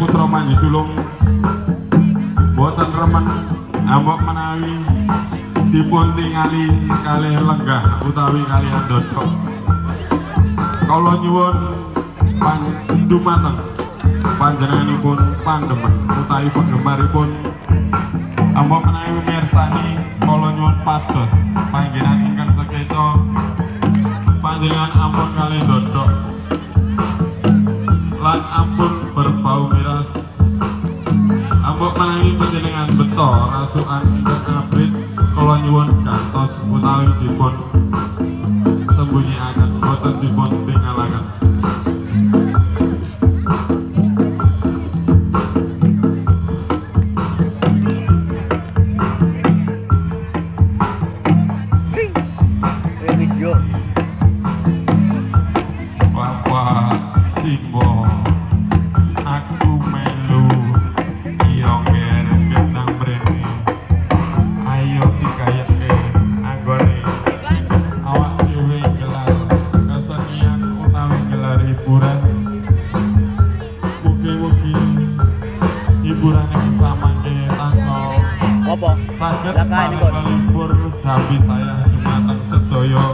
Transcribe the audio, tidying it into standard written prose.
putra Panji Sulung boten remen ambok menawi dipun tingali kalih lenggah utawi kaliyan dodok. Kula nyuwun dumateng panjenenganipun pandemen utawi penggemaripun ambok menawi mirsani kula nyuwun pados panggenan ingkang sekeca panjenengan ampun kalih dodok lan ampun berbau miras ambok menawi panjenengan beto rasukan ingkang abrit kula nyuwun gantos utawi dipun sembunyiaken boten dipun tingalaken. Bapak Simbo aku melu yongger gendang mrene ayo dikayake anggone awak dhewe gelar kesenian utawi gelar hiburan mugi-mugi hiburan yang samangke tansah apa? saged melipur jambi saya dumateng sedaya